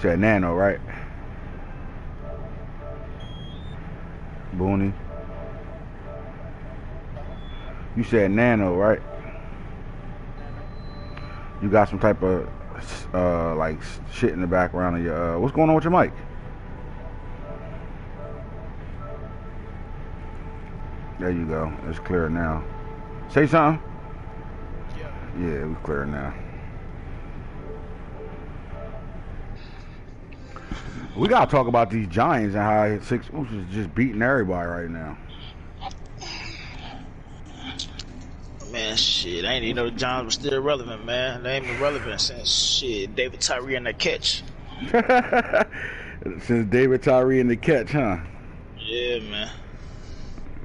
said Nano, right? Booney. You said Nano, right? You got some type of like shit in the background of your what's going on with your mic? There you go. It's clear now. Say something. Yeah, we clear now. We gotta talk about these Giants and how six is just beating everybody right now. Man, shit, I ain't even know the Giants were still relevant, man. They ain't been relevant since shit David Tyree and that catch. Since David Tyree and the catch, huh? Yeah, man.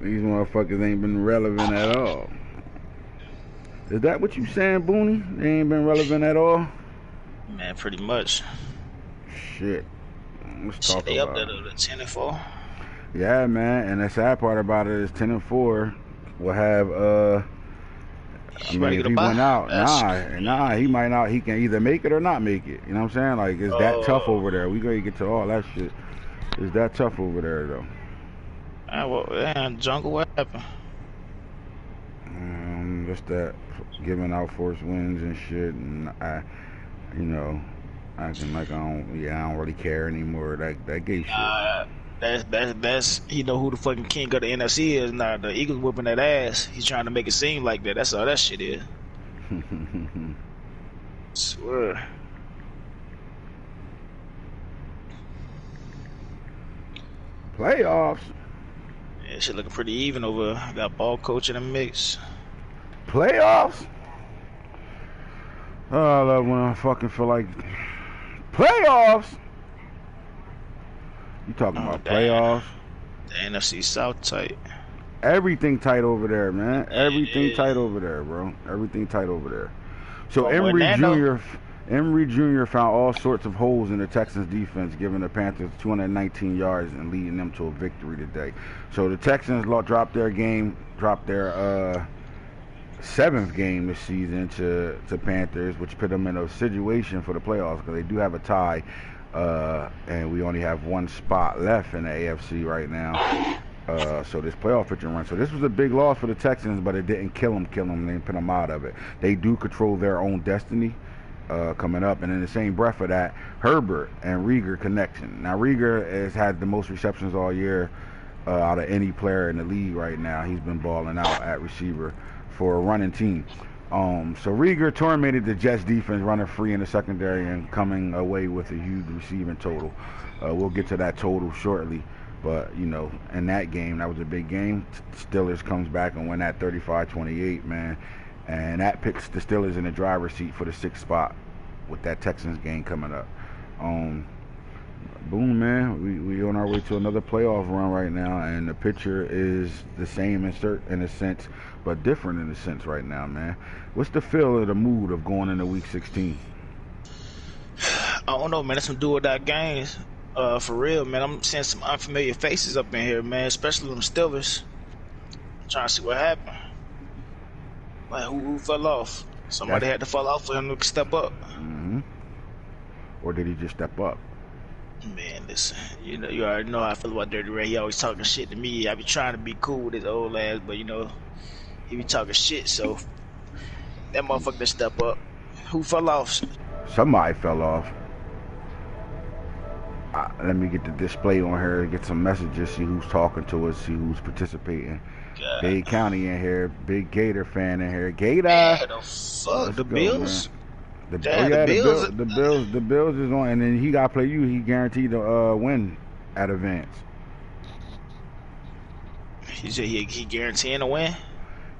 These motherfuckers ain't been relevant at all. Is that what you saying, Booney? They ain't been relevant at all? Man, pretty much. Shit. Let's talk they about up there to 10-4. Yeah, man. And the sad part about it is 10-4 will have I mean, if he went out, nah, he might not. He can either make it or not make it. You know what I'm saying? Like, it's that tough over there. We gotta get to all that shit. It's that tough over there, though. Jungle, what happened? Just that giving out forced wins and shit, and acting like I don't really care anymore. That gay shit. That's he know who the fucking king of the NFC is now. The Eagles whooping that ass. He's trying to make it seem like that. That's all that shit is. Swear. Playoffs. Yeah, shit looking pretty even over. Got ball coach in the mix. Playoffs. Oh, I love when I fucking feel like playoffs. You talking about playoffs? The NFC South tight. Everything tight over there, man. Everything tight over there, bro. Everything tight over there. So Emory Jr. found all sorts of holes in the Texans defense, giving the Panthers 219 yards and leading them to a victory today. So the Texans dropped their 7th game this season to Panthers, which put them in a situation for the playoffs because they do have a tie. And we only have one spot left in the AFC right now. So this playoff picture run. So this was a big loss for the Texans, but it didn't kill them. They didn't put them out of it. They do control their own destiny coming up. And in the same breath of that, Herbert and Rieger connection. Now Rieger has had the most receptions all year out of any player in the league right now. He's been balling out at receiver for a running team. So Rieger tormented the Jets defense, running free in the secondary and coming away with a huge receiving total. We'll get to that total shortly. But, in that game, that was a big game. Steelers comes back and win that 35-28, man. And that picks the Steelers in the driver's seat for the 6th spot with that Texans game coming up. Boom, man. We on our way to another playoff run right now, and the picture is the same in a sense, but different in a sense right now, man. What's the feel of the mood of going into Week 16? I don't know, man. That's some do-or-die games. For real, man. I'm seeing some unfamiliar faces up in here, man. Especially them Steelers. I'm trying to see what happened. Like, who fell off? Somebody had to fall off for him to step up. Mm-hmm. Or did he just step up? Man, listen, you already know how I feel about Dirty Ray. He always talking shit to me. I be trying to be cool with his old ass, but he be talking shit. So that motherfucker just step up. Who fell off? Somebody fell off. Let me get the display on here, get some messages, see who's talking to us, see who's participating. Dade County in here, big Gator fan in here. Gator. Yeah, the Bills. Man. The Bills is on, and then he got to play you. He guaranteed to win at advance. He said he guaranteeing to win.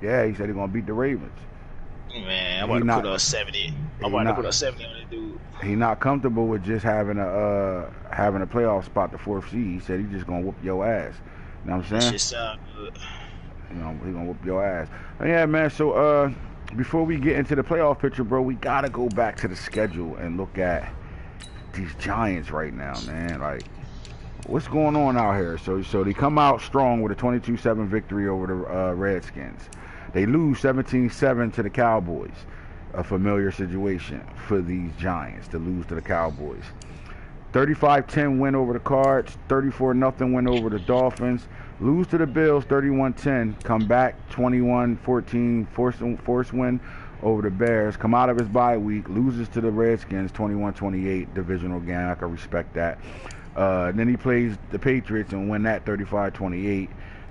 Yeah, he said he's gonna beat the Ravens. Man, I'm about to put a 70. I'm about to put a 70 on this dude. He not comfortable with just having a playoff spot, the 4th seed. He said he's just gonna whoop your ass. You know what I'm saying? That shit sound good. He gonna whoop your ass. Yeah, man. So before we get into the playoff picture, bro, we gotta go back to the schedule and look at these Giants right now, man. Like, what's going on out here? So they come out strong with a 22-7 victory over the Redskins. They lose 17-7 to the Cowboys. A familiar situation for these Giants to lose to the Cowboys. 35-10 win over the Cards. 34-0 win over the Dolphins. Lose to the Bills 31-10. Come back 21-14 force win over the Bears. Come out of his bye week. Loses to the Redskins 21-28 divisional game. I can respect that. Then he plays the Patriots and win that 35-28.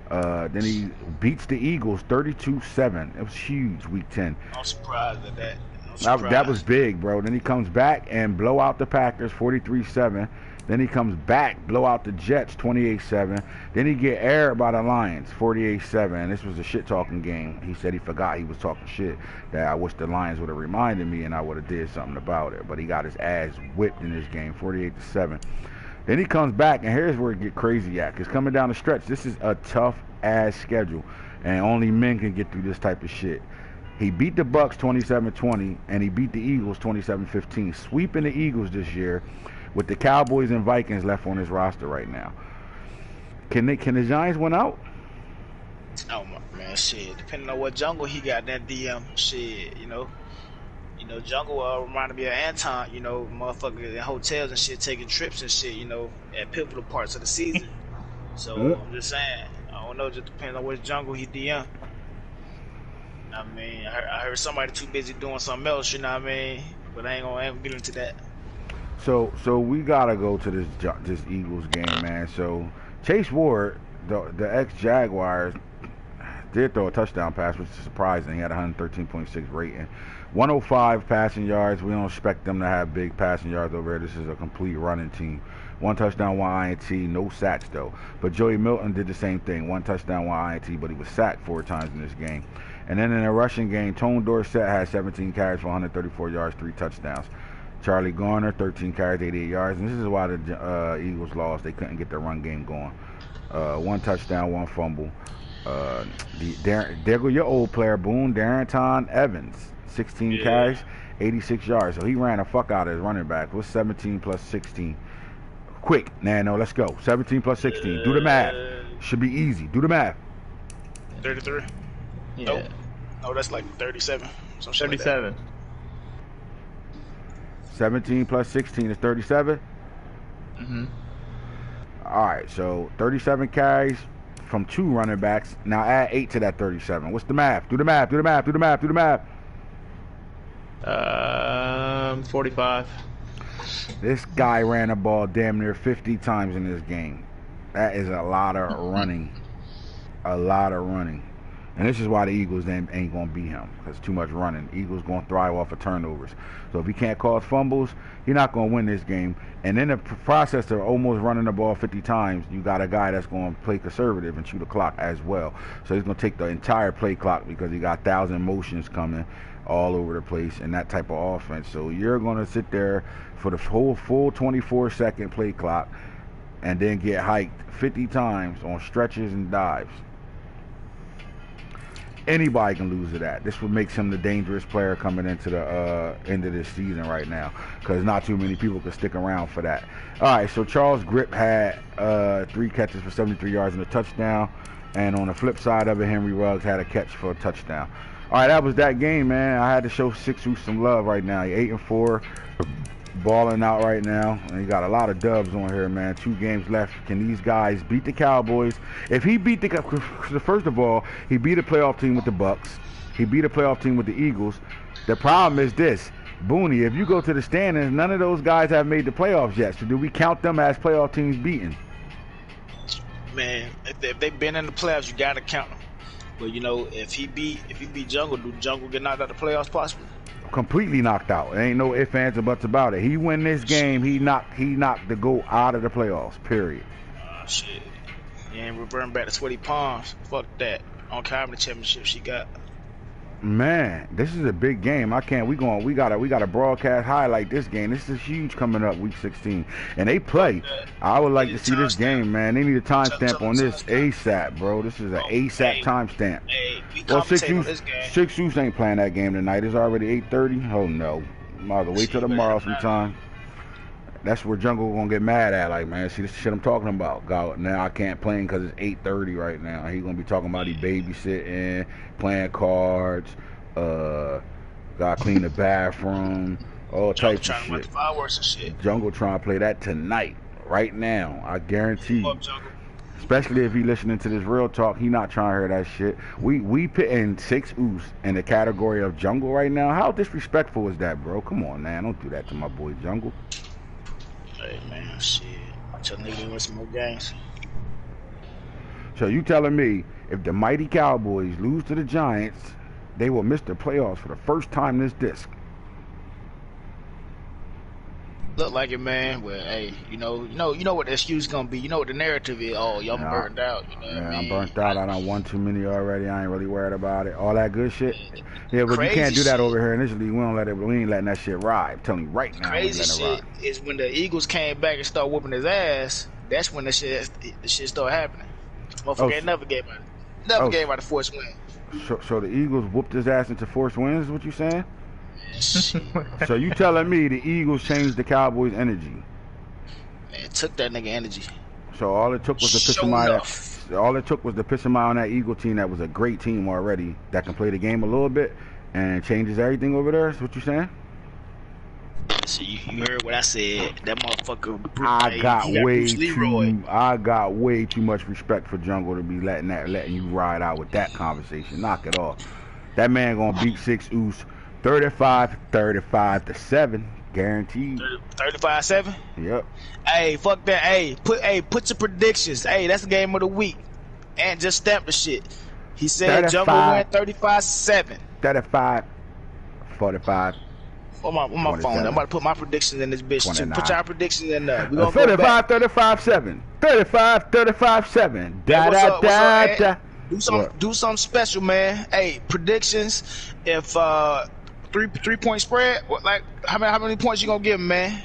Then he beats the Eagles 32-7. It was huge week 10. I'm surprised at that. That was big, bro. Then he comes back and blow out the Packers 43-7. Then he comes back, blow out the Jets 28-7. Then he get aired by the Lions 48-7. This was a shit-talking game. He said he forgot he was talking shit. That I wish the Lions would have reminded me and I would have did something about it. But he got his ass whipped in this game 48-7. Then he comes back, and here's where it get crazy at. Because coming down the stretch, this is a tough-ass schedule. And only men can get through this type of shit. He beat the Bucks 27-20, and he beat the Eagles 27-15. Sweeping the Eagles this year with the Cowboys and Vikings left on his roster right now. Can the Giants win out? Oh, man, shit. Depending on what jungle he got in that DM, shit, you know. You know, jungle reminded me of Anton, you know, motherfucker in hotels and shit, taking trips and shit, you know, at pivotal parts of the season. So, I'm just saying, I don't know, just depending on which jungle he DM. I mean, I heard somebody too busy doing something else, you know what I mean? But I ain't gonna get into that. So we gotta go to this Eagles game, man. So Chase Ward, the ex-Jaguars, did throw a touchdown pass, which is surprising. He had 113.6 rating. 105 passing yards. We don't expect them to have big passing yards over here. This is a complete running team. 1 touchdown, 1 INT, no sacks though. But Joey Milton did the same thing. 1 touchdown, 1 INT, but he was sacked 4 times in this game. And then in a rushing game, Tone Dorsett had 17 carries for 134 yards, 3 touchdowns. Charlie Garner, 13 carries, 88 yards. And this is why the Eagles lost. They couldn't get their run game going. 1 touchdown, 1 fumble. There go your old player, Boone, Darrington Evans. 16 carries, 86 yards. So he ran the fuck out of his running back. What's 17 plus 16? Quick, Nano, let's go. 17 plus 16. Do the math. Should be easy. Do the math. 33. Yeah. Nope. No, that's like 37. 37. Like 17 plus 16 is 37. Mm-hmm. All right, so 37 carries from 2 running backs. Now add 8 to that 37. What's the math? Do the math. Do the math. Do the math. Do the math. 45. This guy ran the ball damn near 50 times in this game. That is a lot of running. A lot of running. And this is why the Eagles ain't going to beat him, because too much running. Eagles going to thrive off of turnovers. So if he can't cause fumbles, he's not going to win this game. And in the process of almost running the ball 50 times, you got a guy that's going to play conservative and chew the clock as well. So he's going to take the entire play clock because he got 1,000 motions coming all over the place and that type of offense. So you're going to sit there for the whole full 24-second play clock and then get hiked 50 times on stretches and dives. Anybody can lose to that. This would make him the dangerous player coming into the end of this season right now, because not too many people can stick around for that. All right, so Charles Grip had 3 catches for 73 yards and a touchdown, and on the flip side of it, Henry Ruggs had a catch for a touchdown. All right, that was that game, man. I had to show Six Hoops some love right now. He 8-4, balling out right now, and he got a lot of dubs on here, man. 2 games left. Can these guys beat the Cowboys? If he beat first of all, he beat a playoff team with the Bucks. He beat a playoff team with the Eagles. The problem is this, Booney, if you go to the standings, none of those guys have made the playoffs yet. So do we count them as playoff teams beaten? Man, if they've been in the playoffs, you gotta count them. But you know, if he beat Jungle, do Jungle get knocked out of the playoffs possibly? Completely knocked out. There ain't no ifs, ands, or buts about it. He win this game, he knocked the GOAT out of the playoffs. Period. Shit. He ain't reverting back to sweaty palms. Fuck that. On cabinet championship she got. Man, this is a big game. We gotta broadcast highlight this game. This is huge coming up week 16. And they play. I would like to see this game, man. They need a timestamp on this ASAP, bro. This is an ASAP timestamp. Well, Six Hoops ain't playing that game tonight. It's already 8:30. Oh no. I'm gonna wait till tomorrow sometime. That's where Jungle gonna get mad at, like, man, see this shit I'm talking about. God, now I can't play him because it's 8:30 right now. He gonna be talking about he babysitting, playing cards, gotta clean the bathroom, all Jungle types of trying to run shit. the fireworks and shit. Jungle trying to play that tonight, right now. I guarantee you. Fuck Jungle. Especially if he listening to this real talk, he not trying to hear that shit. We pitting 6 Oos in the category of Jungle right now. How disrespectful is that, bro? Come on, man. Don't do that to my boy Jungle. Hey man, shit. I tell niggas to win some more games. So you telling me if the mighty Cowboys lose to the Giants, they will miss the playoffs for the first time this disc? Look like it, man. Well, hey, you know what the excuse gonna be. You know what the narrative is. Oh, y'all burned out. You know what I mean? I'm burnt out. I done won too many already. I ain't really worried about it. All that good shit. Yeah, but you Crazy can't do that shit. over here initially. We don't let it. We ain't letting that shit ride. I'm telling you right now. Crazy we ain't letting it shit ride. is when the Eagles came back and started whooping his ass. That's when the shit started happening. Motherfucker ain't never gave out the force win. So the Eagles whooped his ass into forced wins. Is what you saying? Shit. So you telling me the Eagles changed the Cowboys' energy? Man, took that nigga energy. So all it took was to piss Sure him out. enough. All it took was to piss him out on that Eagle team that was a great team already that can play the game a little bit and changes everything over there. Is what you saying? So you heard what I said. That motherfucker. I got Bruce Leroy. way too much respect for Jungle to be letting you ride out with that conversation. Knock it off. That man gonna beat 6 Oos 35-7, guaranteed. 35-7. Yep. Hey, fuck that. Hey, put your predictions. Hey, that's the game of the week. And just stamp the shit. He said Jungle win 35-7. 35-45. On my phone. I'm about to put my predictions in this bitch too. 29. Put your predictions in there. We gonna go back. 35-7. 35-7. Hey, what's up, Da. Do something special, man. Hey, predictions. If 3-point spread, how many points you gonna give him, man?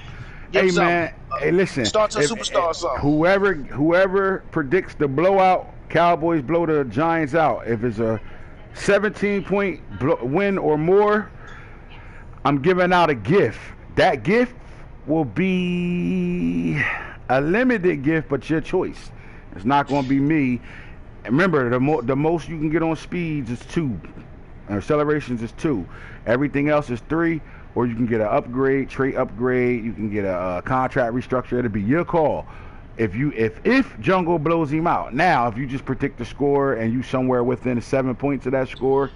Give him man. Hey, listen. Start to a superstar or something. Whoever predicts the blowout, Cowboys blow the Giants out. If it's a 17-point win or more, I'm giving out a gift. That gift will be a limited gift, but your choice. It's not going to be me. Remember, the most you can get on speeds is 2. Accelerations is 2. Everything else is 3. Or you can get an upgrade, trait upgrade. You can get a contract restructure. It'll be your call. If Jungle blows him out. Now, if you just predict the score and you somewhere within 7 points of that score,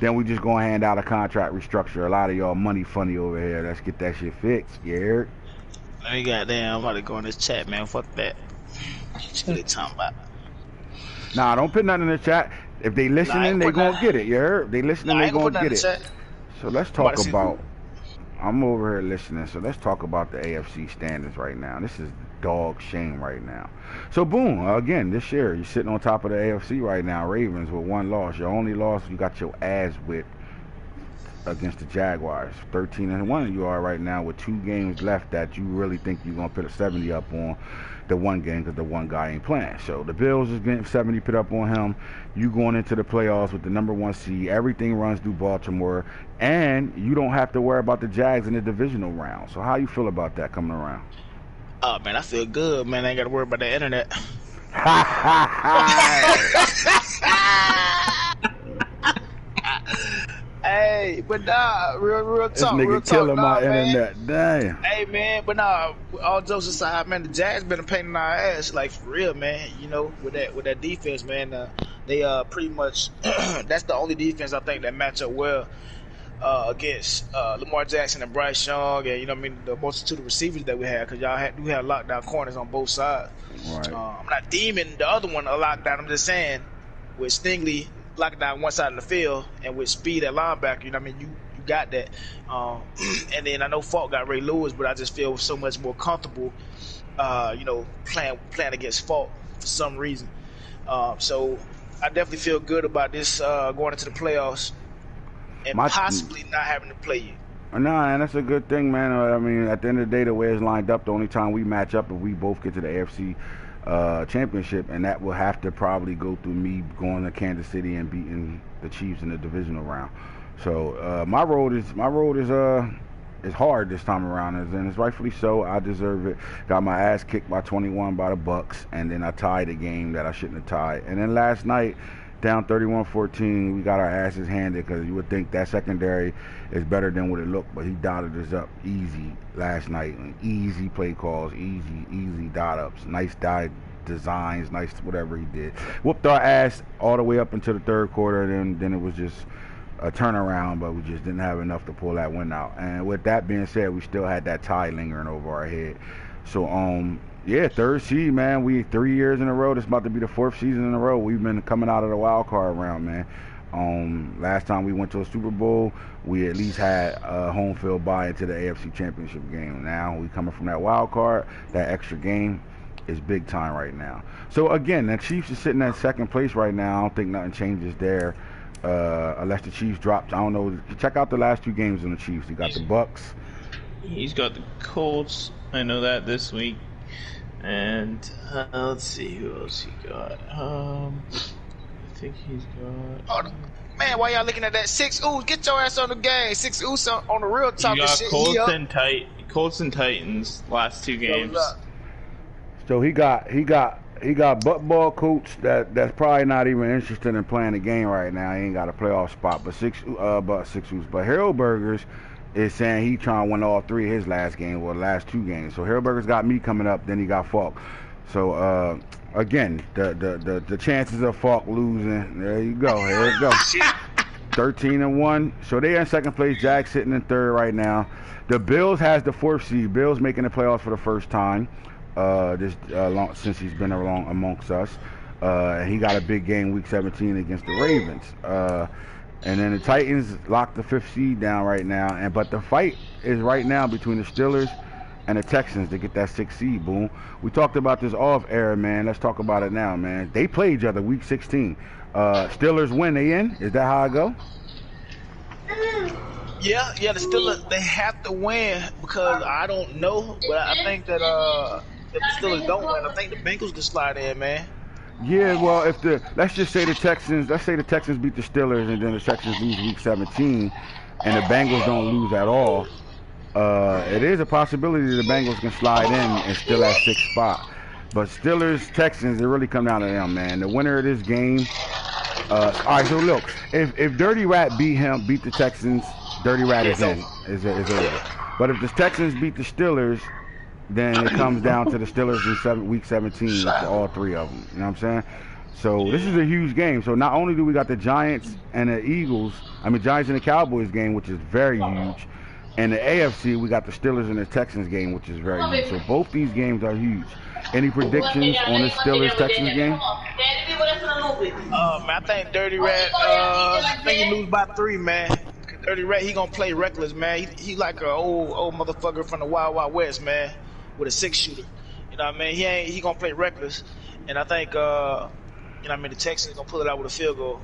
then we just gonna hand out a contract restructure. A lot of y'all money funny over here. Let's get that shit fixed. You heard? Let me goddamn. I'm about to go in this chat, man. Fuck that. What they talking about? Nah, don't put nothing in the chat. If they listening, they gonna get it. You heard? They listening, they gonna get it. So let's talk about. I'm over here listening. So let's talk about the AFC standings right now. This is dog shame right now. So boom, again this year you're sitting on top of the AFC right now. Ravens with 1 loss. Your only loss, you got your ass whipped against the Jaguars. 13-1 you are right now with 2 games left that you really think you're gonna put a 70 up on the one game because the one guy ain't playing. So the Bills is getting 70 put up on him. You going into the playoffs with the #1 seed. Everything runs through Baltimore, and you don't have to worry about the Jags in the divisional round. So how you feel about that coming around? Oh man, I feel good, man. I ain't gotta worry about the internet. Hey, but nah, real This talk. nigga Real killing talk, my man. internet. Damn. Hey man, but nah, all jokes aside, man, the Jags been a pain in our ass, like for real, man. You know, with that defense, man, they pretty much that's the only defense I think that match up well against Lamar Jackson and Bryce Young, and you know what I mean, the multitude of receivers that we have, because y'all do have lockdown corners on both sides. Right. I'm not deeming the other one a lockdown. I'm just saying with Stingley locking down one side of the field and with speed at linebacker, you know what I mean, you got that. And then I know Falk got Ray Lewis, but I just feel so much more comfortable, you know, playing against Falk for some reason. So I definitely feel good about this going into the playoffs and possibly not having to play you. Nah, and that's a good thing, man. I mean, at the end of the day, the way it's lined up, the only time we match up if we both get to the AFC championship, and that will have to probably go through me going to Kansas City and beating the Chiefs in the divisional round. So my road is hard this time around, and it's rightfully so. I deserve it. Got my ass kicked by 21 by the Bucks, and then I tied a game that I shouldn't have tied. And then last night, down 31-14. We got our asses handed because you would think that secondary is better than what it looked, but he dotted us up easy last night. Easy play calls, easy dot ups, nice dot designs, nice whatever he did. Whooped our ass all the way up into the third quarter, then it was just a turnaround, but we just didn't have enough to pull that win out. And with that being said, we still had that tie lingering over our head. So yeah, third seed, man. We 3 years in a row. This about to be the fourth season in a row. We've been coming out of the wild card round, man. Last time we went to a Super Bowl, we at least had a home field bye into the AFC Championship game. Now we coming from that wild card, that extra game is big time right now. So again, the Chiefs is sitting at second place right now. I don't think nothing changes there, unless the Chiefs dropped. I don't know. Check out the last two games on the Chiefs. You got the Bucks. He's got the Colts. I know that this week. And let's see who else he got. I think he's got. Oh, man, why y'all looking at that? 6 Ooh, get your ass on the game. 6 Ooh on the real You talking got shit. Colts and Titans last two games. So he got butt ball coach that's probably not even interested in playing the game right now. He ain't got a playoff spot. But Hillburgers is saying he trying to win all three of his last game or the last two games. So Hillburgers got me coming up, then he got Falk. So again, the chances of Falk losing, there you go. Here it goes. 13-1. So they in second place. Jack's sitting in third right now. The Bills has the fourth seed. Bills making the playoffs for the first time since he's been along amongst us. He got a big game week 17 against the Ravens. And then the Titans locked the fifth seed down right now. But the fight is right now between the Steelers and the Texans to get that sixth seed, boom. We talked about this off air, man. Let's talk about it now, man. They play each other week 16. Steelers win, they in? Is that how I go? Yeah, the Steelers, they have to win because I don't know, but I think that if the Steelers don't win, I think the Bengals can slide in, man. Yeah, well, let's just say the Texans beat the Steelers and then the Texans lose week 17 and the Bengals don't lose at all, it is a possibility the Bengals can slide in and still at sixth spot. But Steelers, Texans, it really come down to them, man. The winner of this game, all right, so look, if Dirty Rat beat the Texans, Dirty Rat is in, is over. But if the Texans beat the Steelers, then it comes down to the Steelers in week 17 for all three of them. You know what I'm saying? So this is a huge game. So not only do we got the Giants and the Giants and the Cowboys game, which is very huge, and the AFC, we got the Steelers and the Texans game, which is very huge. So both these games are huge. Any predictions on the Steelers-Texans game? Man, I think Dirty Rat, I think he lose by 3, man. Dirty Rat, he gonna play reckless, man. He like a old motherfucker from the Wild Wild West, man, with a 6-shooter. You know what I mean? He gonna play reckless, and I think the Texans gonna pull it out with a field goal.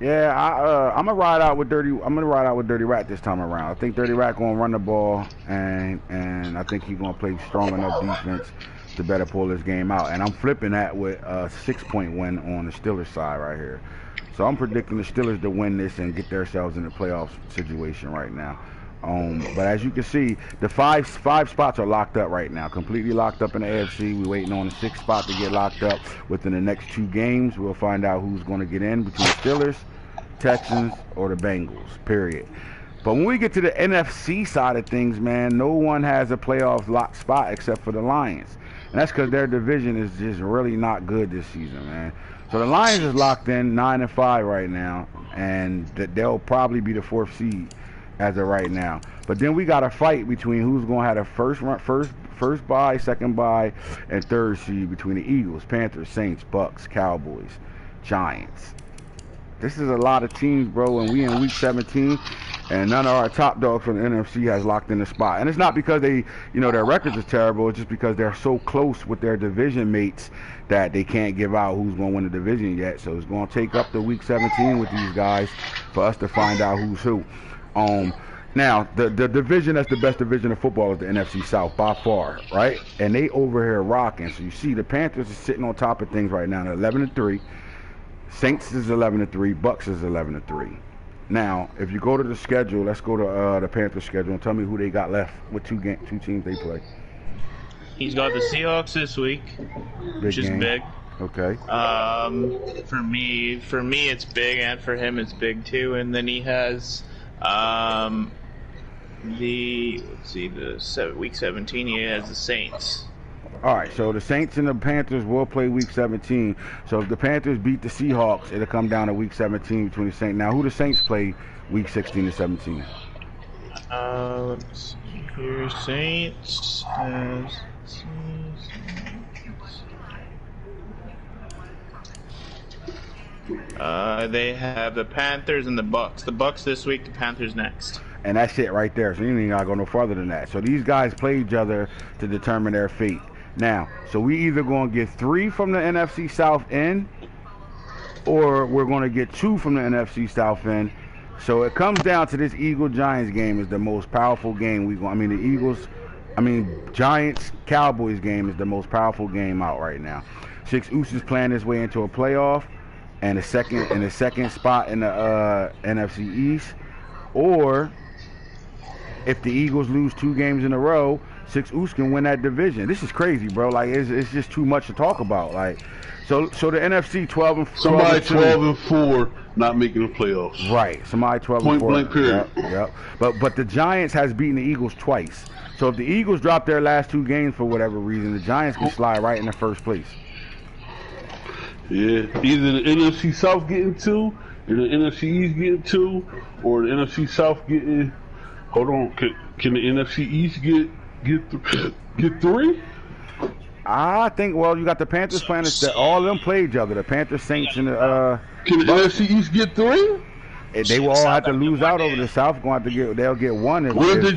Yeah, I'm gonna ride out with Dirty Rat this time around. I think Dirty Rat gonna run the ball, and I think he's gonna play strong enough defense to better pull this game out. And I'm flipping that with a 6-point win on the Steelers side right here. So I'm predicting the Steelers to win this and get themselves in the playoff situation right now. But as you can see, the five spots are locked up right now, completely locked up in the AFC. We're waiting on the 6th spot to get locked up within the next 2 games. We'll find out who's going to get in between the Steelers, Texans, or the Bengals, period. But when we get to the NFC side of things, man, no one has a playoff locked spot except for the Lions. And that's because their division is just really not good this season, man. So the Lions is locked in 9-5 right now, and they'll probably be the 4th seed as of right now. But then we got a fight between who's going to have the first bye, second bye, and 3rd seed between the Eagles, Panthers, Saints, Bucks, Cowboys, Giants. This is a lot of teams, bro, and we in week 17, and none of our top dogs from the NFC has locked in the spot. And it's not because their records is terrible. It's just because they're so close with their division mates that they can't give out who's going to win the division yet. So it's going to take up to week 17 with these guys for us to find out who's who. Now, the division that's the best division of football is the NFC South by far, right? And they over here rocking. So you see the Panthers is sitting on top of things right now. They're 11-3. Saints is 11-3. Bucks is 11-3. Now, if you go to the schedule, let's go to the Panthers schedule and tell me who they got left. What two teams they play? He's got the Seahawks this week, which is big. Okay. For me, it's big, and for him, it's big too. And then he has week 17. He has the Saints. All right, so the Saints and the Panthers will play Week 17. So if the Panthers beat the Seahawks, it'll come down to Week 17 between the Saints. Now, who the Saints play Week 16 and 17? Let's see here. Saints has. They have the Panthers and the Bucks. The Bucks this week, the Panthers next. And that's it right there. So you ain't gotta go no further than that. So these guys play each other to determine their fate. Now, so we either gonna get 3 from the NFC South end, or we're gonna get 2 from the NFC South end. So it comes down to this Eagle-Giants game is the most powerful game Giants Cowboys game is the most powerful game out right now. Six Oos is playing his way into a playoff and the second spot in the NFC East, or if the Eagles lose 2 games in a row, Six Oos can win that division. This is crazy, bro. Like it's just too much to talk about. Like, so the NFC 12 and 4. Somebody 12 and 4 not making the playoffs. Right. Somebody 12 Point and 4. Blank period. Yep. But the Giants has beaten the Eagles twice. So if the Eagles drop their last 2 games for whatever reason, the Giants can slide right in the first place. Yeah. Either the NFC South getting 2, or the NFC East getting 2, or the NFC South getting. Hold on. Can the NFC East get 3? I think, well, you got the Panthers playing. All of them play each other. The Panthers, Saints, and the Can the NFC East get 3? they will all have to lose out over the South. They'll get 1. What if the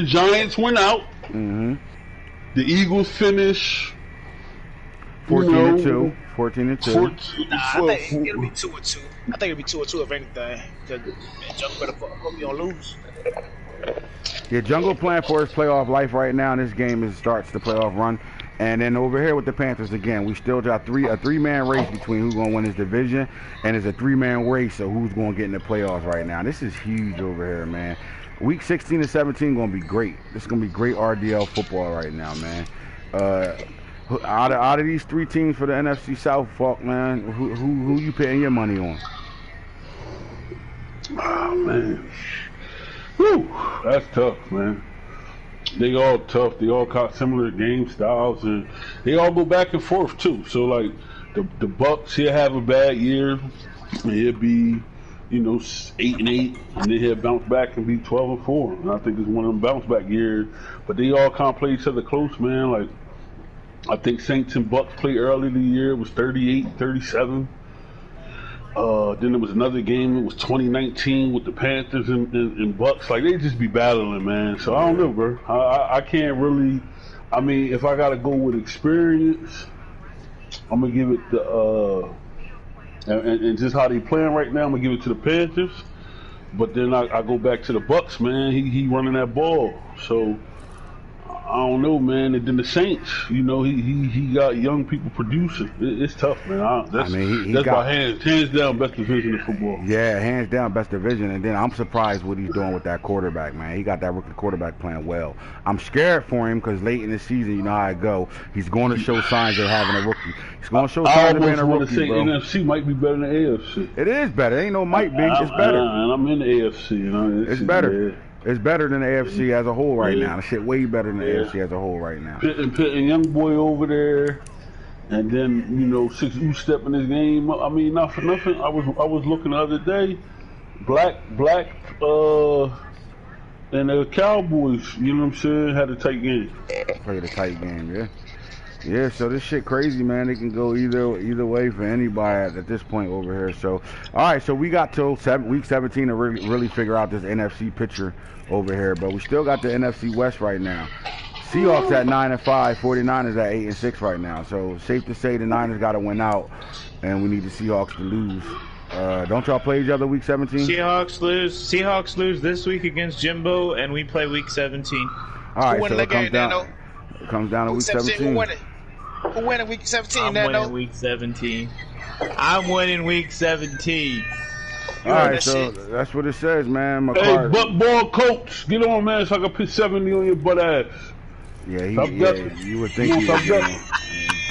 Giants win out? Mm-hmm. The Eagles finish 14 and 2. 14 and 2. Nah, I think it'll be 2 and 2. I think it'll be 2 and 2 if anything. Because Jungle better hope you don't lose. Yeah, Jungle playing for his playoff life right now. And this game starts the playoff run. And then over here with the Panthers again, we still got a 3-man race between who's going to win his division, and it's a 3-man race of who's going to get in the playoffs right now. This is huge over here, man. Week 16 and 17 going to be great. This is going to be great RDL football right now, man. Out of these 3 teams for the NFC South, Falk, man, who you putting your money on? Oh, man. Whew, that's tough, man. They all tough. They all got similar game styles, and they all go back and forth too. So like the Bucks, he'll have a bad year, and he'll be 8 and 8, and then he'll bounce back and be 12 and 4. And I think it's one of them bounce back years. But they all kind of play each other close, man. Like I think Saints and Bucks played early in the year. It was 38-37. Then there was another game. It was 2019 with the Panthers and Bucks. Like they just be battling, man. So I don't know, bro. I can't really. I mean, if I gotta go with experience, I'm gonna give it the and just how they playing right now. I'm gonna give it to the Panthers. But then I go back to the Bucks, man. He running that ball. So I don't know, man. And then the Saints, he got young people producing. It's tough, man. That's my hands down best division in football. Yeah, hands down best division. And then I'm surprised what he's doing with that quarterback, man. He got that rookie quarterback playing well. I'm scared for him because late in the season, you know how it go. He's going to show signs of having a rookie. He's going to show signs of being a rookie, say bro. NFC might be better than AFC. It is better. It ain't no might be. It's better. And I'm in the AFC. It's better. Yeah. It's better than the AFC as a whole right now. The shit way better than the AFC as a whole right now. Putting young boy over there, and then Six Oos stepping his game up. I mean, not for nothing. I was looking the other day, black, and the Cowboys. You know what I'm saying? Had a tight game. Played a tight game, yeah. Yeah, so this shit crazy, man. It can go either way for anybody at this point over here. So, all right, so we got till week 17 to really figure out this NFC picture over here, but we still got the NFC West right now. Seahawks at 9-5, 49ers at 8-6 right now. So safe to say the Niners got to win out, and we need the Seahawks to lose. Don't y'all play each other week 17? Seahawks lose this week against Jimbo, and we play week 17. All right, so it comes down to week 17. Who winning week 17? I'm winning week 17. I'm winning week 17. All right, so that's what it says, man. Hey, butt ball coach, get on, man, so I can put 70 on your butt ass. Yeah, you would think he would.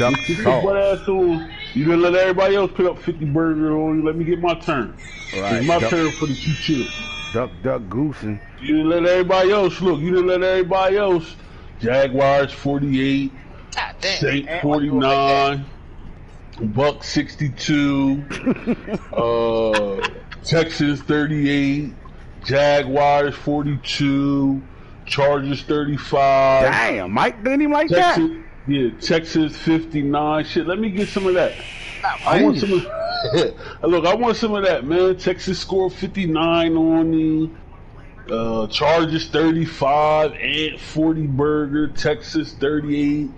duck Put your sauce. butt ass on. You didn't let everybody else put up 50 burger on you. Let me get my turn. Right. It's my turn for the chill. Duck goosing. You didn't let everybody else look. You didn't let everybody else. Jaguars 48, God damn, Saint man, 49, Buck 62, Texans 38, Jaguars 42, Chargers 35. Damn, Mike didn't even like Texas, that. yeah, Texas 59. Shit, let me get some of that. I want some of look, I want some of that, man. Texas scored 59 on the Chargers 35, Ant 40 burger, Texas 38,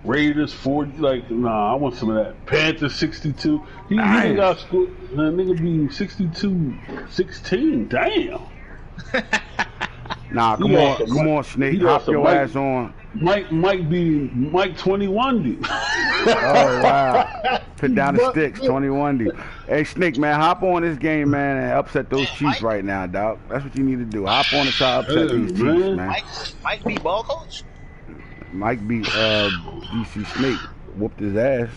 Raiders 40. Like, nah, I want some of that. Panthers 62. He got scored. Nigga be 62-16. Damn. Nah, come on, Snake. Hop your ass on. Mike 21 deep. Oh wow. Put down the sticks, 21 deep. Hey Snake, man, hop on this game, man, and upset those Chiefs right now, dog. That's what you need to do. Hop on and try to upset these Chiefs, man. Mike beat ball coach? Mike beat DC Snake, whooped his ass.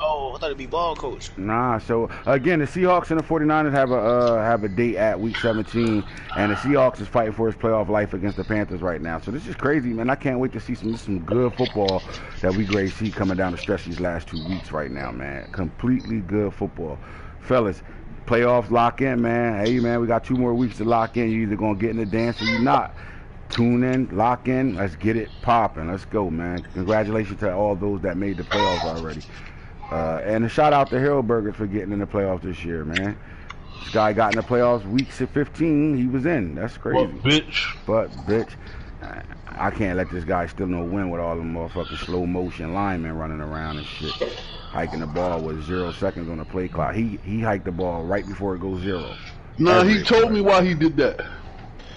Oh, I thought it'd be ball coach. Nah, so again, the Seahawks and the 49ers have a date at week 17, and the Seahawks is fighting for his playoff life against the Panthers right now. So this is crazy, man. I can't wait to see some good football that we great see coming down the stretch these last 2 weeks right now, man. Completely good football. Fellas, playoffs lock in, man. Hey, man, we got 2 more weeks to lock in. You're either going to get in the dance or you're not. Tune in, lock in, let's get it popping. Let's go, man. Congratulations to all those that made the playoffs already. And a shout out to Hero Burgers for getting in the playoffs this year, man. This guy got in the playoffs week 15. He was in. That's crazy. But bitch. I can't let this guy still no win with all them motherfucking slow motion linemen running around and shit. Hiking the ball with 0 seconds on the play clock. He hiked the ball right before it goes 0. Nah, he told me why he did that.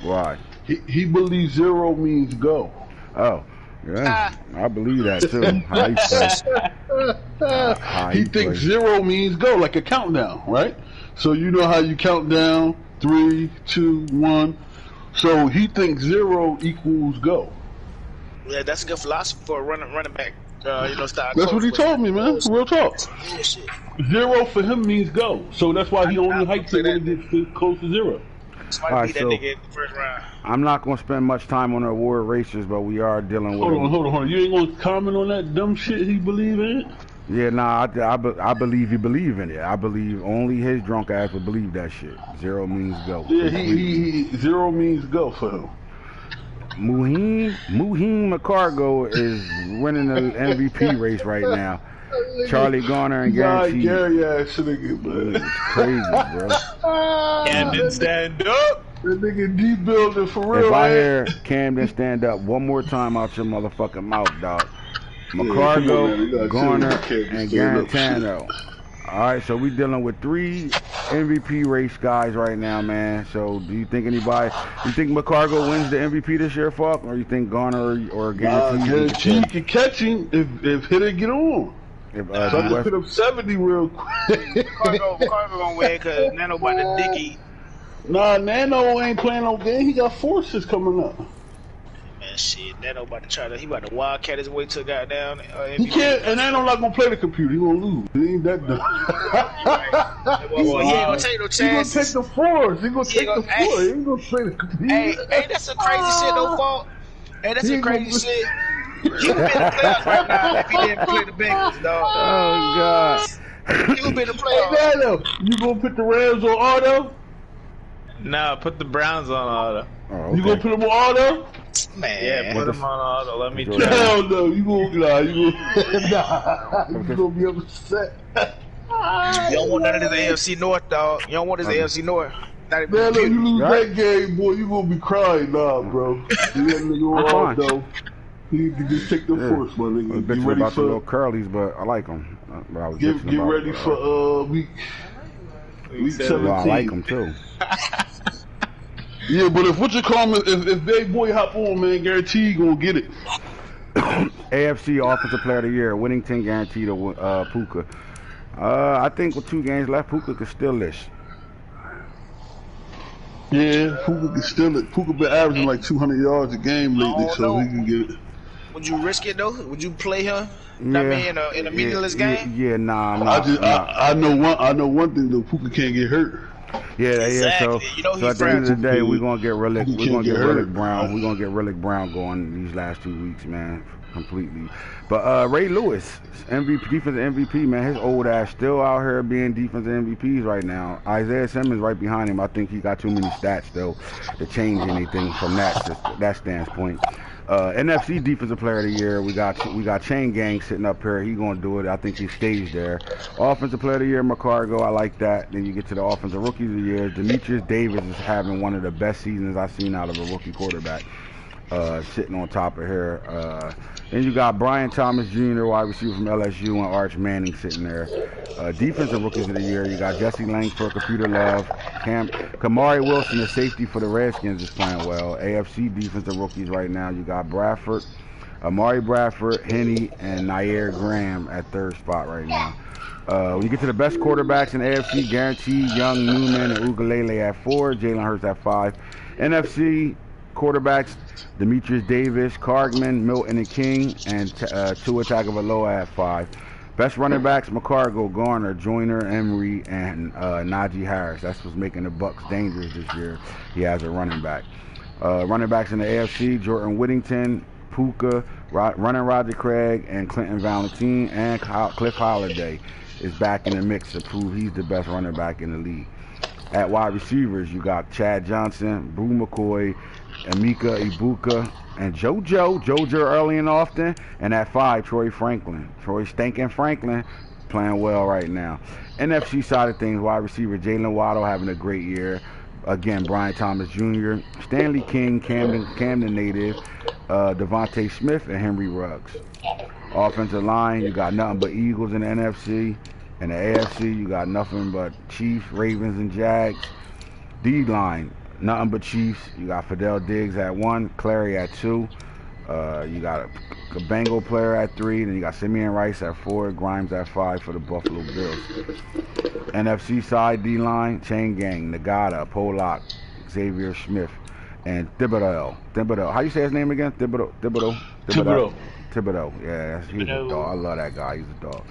Why? He believes 0 means go. Oh. Yeah, I believe that too. He thinks 0 means go, like a countdown, right? So you know how you count down 3, 2, 1. So he thinks 0 equals go. Yeah, that's a good philosophy for a running back. Style. That's what he told me, man. Real talk. 0 for him means go. So that's why he only hikes it when it gets close to 0. All right, so nigga in the first round. I'm not going to spend much time on the award races, but we are dealing with... Hold on. You ain't going to comment on that dumb shit he believe in? Yeah, nah, I believe he believe in it. I believe only his drunk ass would believe that shit. 0 means go. Yeah, he 0 means go for him. Muhim McCargo is winning the MVP race right now. Charlie Garner and Guaranteed. Gary ass nigga, man. It's crazy, bro. Camden, stand up. That nigga deep building for real. If I hear Camden stand up one more time out your motherfucking mouth, dog. McCargo, Garner, and Garantano. Alright, so we dealing with 3 MVP race guys right now, man. So do you think McCargo wins the MVP this year, Falk? Or you think Garner or Guaranteed? Guaranteed can catch him if Hitter get on. So I just put up 70 real quick. McCargo gonna win because Nano about the dicky. Nah, Nano ain't playing no game. He got forces coming up. Man, shit, Nano about to he about to wildcat his way to goddamn. He can't, and Nano not gonna play the computer. He gonna lose. He ain't that dumb. Well, he ain't gonna take no chances. He gonna take the force. He gonna take the force. He ain't gonna play the computer. Hey, that's some crazy shit, no fault. Hey, that's some crazy shit. He would be in the playoffs right now if he didn't play the Bengals, dog. Oh God. He would be in the playoffs. Hey, Nano, you gonna put the Rams on auto? Nah, put the Browns on auto. Oh, okay. You gonna put them on auto? Man, Yeah, put them on auto. Let me try. Hell no, you gonna be upset. you don't want none of this AFC North, dog. You don't want this AFC North. Man, look, you lose that game, boy, you gonna be crying, nah, bro. You that nigga on though. You can just take the force, my nigga. I was bitching about the little curlies, but I like them. Get ready for week 17. Well, I like them too. Yeah, but if if Big Boy hop on, man, guarantee you gonna get it. AFC Offensive Player of the Year, Winnington guaranteed to Puka. I think with 2 games left, Puka could steal this. Yeah, Puka can steal it. Puka been averaging like 200 yards a game lately, so he can get it. Would you risk it though? Would you play him? Yeah, I mean, in a meaningless game. Yeah, nah. I know one thing though. Puka can't get hurt. Yeah. Exactly. You know So he at the end of the day, Puka we're gonna get Rillick. We're gonna get get hurt. Rillick Brown. We're gonna get Rillick Brown going these last 2 weeks, man, completely. But Ray Lewis, MVP, defensive MVP, man, his old ass still out here being defensive MVPs right now. Isaiah Simmons right behind him. I think he got too many stats though to change anything from that standpoint. NFC Defensive Player of the Year, we got Chain Gang sitting up here. He gonna do it. I think he stays there. Offensive Player of the Year, McCargo. I like that. Then you get to the Offensive Rookies of the Year. Demetrius Davis is having one of the best seasons I've seen out of a rookie quarterback. Sitting on top of here. Then you got Brian Thomas Jr., wide receiver from LSU, and Arch Manning sitting there. Defensive Rookies of the Year, you got Jesse Langford, Computer Love, Kamari Wilson, the safety for the Redskins, is playing well. AFC Defensive Rookies right now, you got Bradford, Amari Bradford, Henny, and Nair Graham at third spot right now. When you get to the best quarterbacks in AFC, guaranteed Young, Newman, and Ugalele at 4, Jalen Hurts at 5. NFC quarterbacks, Demetrius Davis, Cargman, Milton, and King, and Tua Tagovailoa at 5. Best running backs, McCargo, Garner, Joyner, Emery, and Najee Harris. That's what's making the Bucks dangerous this year. He has a running back. Running backs in the AFC, Jordan Whittington, Puka, running Roger Craig, and Clinton Valentine, and Cliff Holiday is back in the mix to prove he's the best running back in the league. At wide receivers, you got Chad Johnson, Boo McCoy, Emeka Ibuka, and JoJo early and often. And at 5, Troy Stinking Franklin, playing well right now. NFC side of things, wide receiver Jalen Waddle having a great year. Again, Brian Thomas Jr., Stanley King, Camden native, Devontae Smith, and Henry Ruggs. Offensive line, you got nothing but Eagles in the NFC. In the AFC, you got nothing but Chiefs, Ravens, and Jags. D-line, nothing but Chiefs. You got Fidel Diggs at 1, Clary at 2. You got a Bengal player at 3. Then you got Simeon Rice at 4, Grimes at 5 for the Buffalo Bills. NFC side D-line, Chain Gang, Nagata, Polak, Xavier Smith, and Thibodeau. How you say his name again? Thibodeau. Yeah, he's a dog. I love that guy. He's a dog.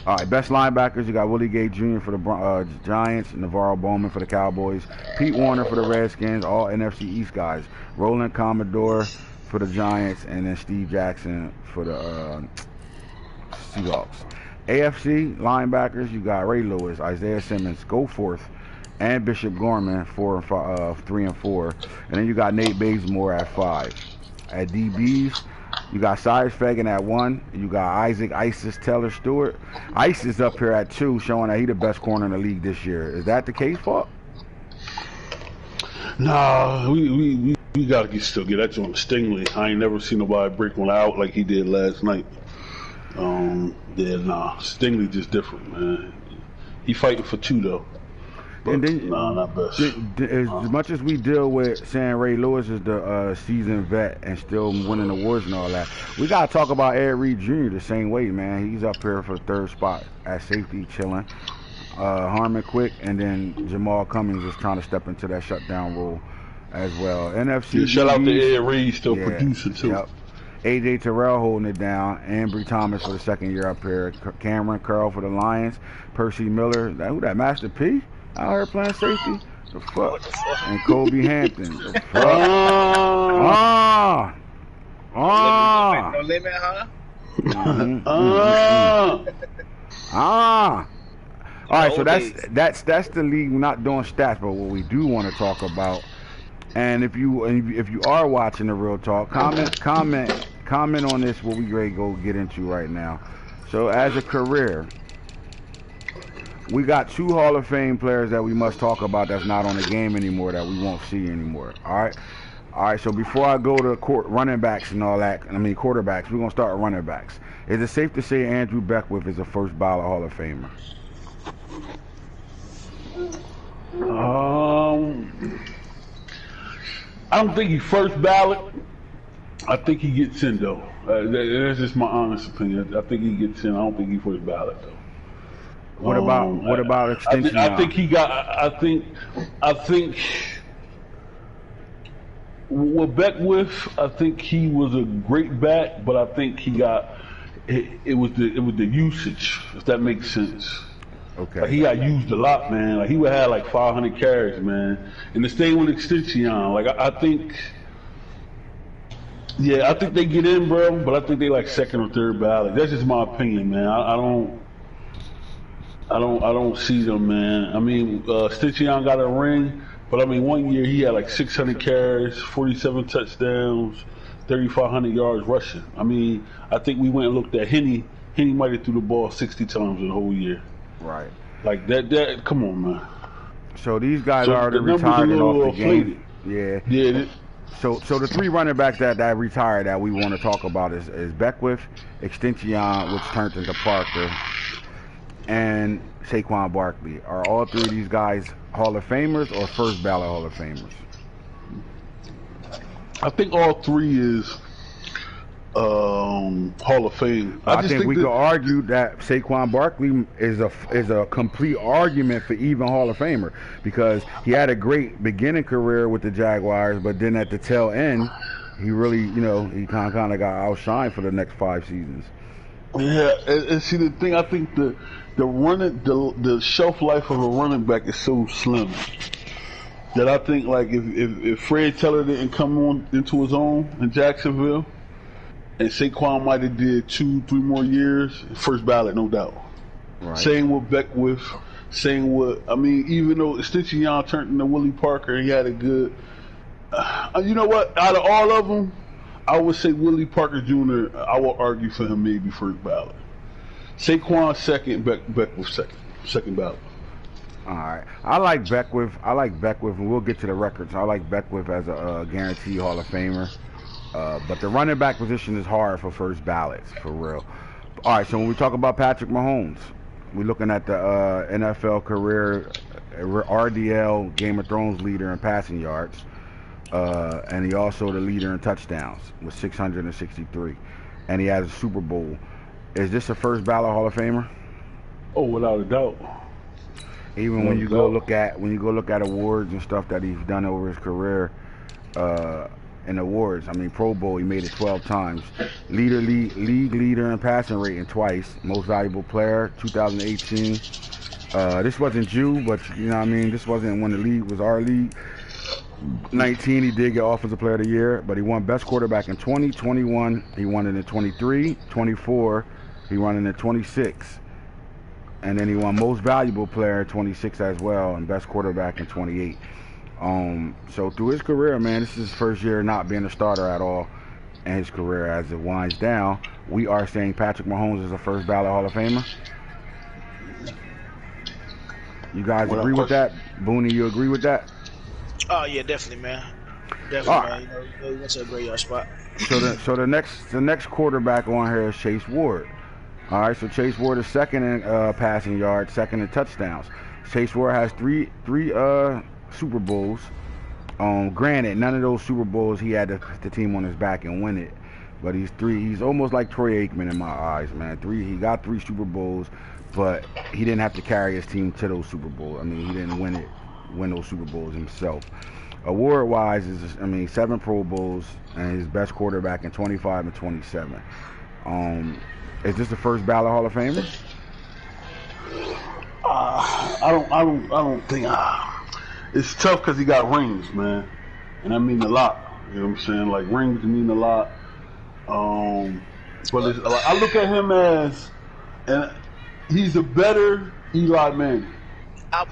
All right, best linebackers, you got Willie Gay Jr. for the Giants, Navarro Bowman for the Cowboys, Pete Warner for the Redskins, all NFC East guys, Roland Commodore for the Giants, and then Steve Jackson for the Seahawks. AFC linebackers, you got Ray Lewis, Isaiah Simmons, Goforth, and Bishop Gorman 3 and 4, and then you got Nate Bazemore at 5. At DBs, you got Cyrus Fagan at 1. You got Isaac Isis Taylor Stewart. Ice is up here at 2, showing that he's the best corner in the league this year. Is that the case, Paul? Nah, we gotta still get that on Stingley. I ain't never seen nobody break one out like he did last night. Stingley just different, man. He fighting for 2 though. But, and then, not best. As much as we deal with saying Ray Lewis is the seasoned vet and still winning awards and all that, we got to talk about Ed Reed Jr. the same way, man. He's up here for the 3rd spot at safety, chilling. Harmon Quick, and then Jamal Cummings is trying to step into that shutdown role as well. NFC. Yeah, shout out to Ed Reed, still producing too. Yep. AJ Terrell holding it down. Ambry Thomas for the 2nd year up here. Cameron Curl for the Lions. Percy Miller. Who that? Master P? Out here playing safety? The fuck? And Kobe Hampton. The fuck? No limit, huh? All right, so that's the league. We're not doing stats, but what we do want to talk about, and if you are watching the Real Talk, comment on this. What we ready to go get into right now. So as a career, we got 2 Hall of Fame players that we must talk about that's not on the game anymore, that we won't see anymore. All right. So before I go to running backs and all that, quarterbacks, we're gonna start with running backs. Is it safe to say Andrew Beckwith is a first ballot Hall of Famer? I don't think he's first ballot. I think he gets in though. That's just my honest opinion. I think he gets in. I don't think he's first ballot though. What about extension? I think he got. I think. with Beckwith, I think he was a great back, but I think he got it was the usage, if that makes sense. Okay. Like he got used a lot, man. Like he would have like 500 carries, man. And the same with Extension, like I think. Yeah, I think they get in, bro, but I think they like second or third ballot. That's just my opinion, man. I don't see them, man. I mean, Stitchion got a ring, but I mean, one year he had like 600 carries, 47 touchdowns, 3,500 yards rushing. I mean, I think we went and looked at Henny. Henny might have threw the ball 60 times in the whole year. Right. Like that. Come on, man. So these guys already retired off the game. Yeah. Yeah. So the three running backs that retired that we want to talk about is Beckwith, Extension, which turned into Parker, and Saquon Barkley. Are all three of these guys Hall of Famers or first ballot Hall of Famers? I think all three is Hall of Fame. I think we could argue that Saquon Barkley is a complete argument for even Hall of Famer, because he had a great beginning career with the Jaguars, but then at the tail end, he really, he kind of got outshined for the next 5 seasons. Yeah, and see the thing, I think the shelf life of a running back is so slim that I think like if Fred Teller didn't come on into his own in Jacksonville, and Saquon might have did 2-3 more years, first ballot, no doubt. Right. Same with Beckwith. Same with, I mean, even though Stitchion turned into Willie Parker, he had a good. You know what? Out of all of them, I would say Willie Parker Jr. I will argue for him maybe first ballot. Saquon second, Beckwith second ballot. All right, I like Beckwith, and we'll get to the records. I like Beckwith as a guaranteed Hall of Famer. But the running back position is hard for first ballots, for real. All right, so when we talk about Patrick Mahomes, we're looking at the NFL career RDL Game of Thrones leader in passing yards, and he also the leader in touchdowns with 663, and he has a Super Bowl. Is this a first ballot Hall of Famer? Oh, without a doubt. Even when you go look at awards and stuff that he's done over his career. In awards, I mean, Pro Bowl, he made it 12 times. League leader in passing rating twice. Most valuable player, 2018. This wasn't Jew, but you know what I mean? This wasn't when the league was our league. 19, he did get Offensive Player of the Year, but he won Best Quarterback in 20, 21. He won it in 23, 24. He won it in 26. And then he won Most Valuable Player in 26 as well, and Best Quarterback in 28. So through his career, man, this is his first year not being a starter at all in his career. As it winds down, we are saying Patrick Mahomes is a first ballot Hall of Famer. You guys agree with that? Booney, you agree with that? Oh yeah, definitely, man. Definitely, man. You went to a great spot. So the next quarterback on here is Chase Ward. All right, so Chase Ward is second in passing yards, second in touchdowns. Chase Ward has three Super Bowls. Granted, none of those Super Bowls he had the team on his back and win it, but he's almost like Troy Aikman in my eyes, man. He got 3 Super Bowls, but he didn't have to carry his team to those Super Bowls. I mean, he didn't win those Super Bowls himself. Award wise, 7 Pro Bowls and his best quarterback in 25 and 27. Is this the first ballot Hall of Famer? I don't think. It's tough because he got rings, man, and that mean a lot. You know what I'm saying? Like rings mean a lot. But I look at him as, and he's a better Eli Manning.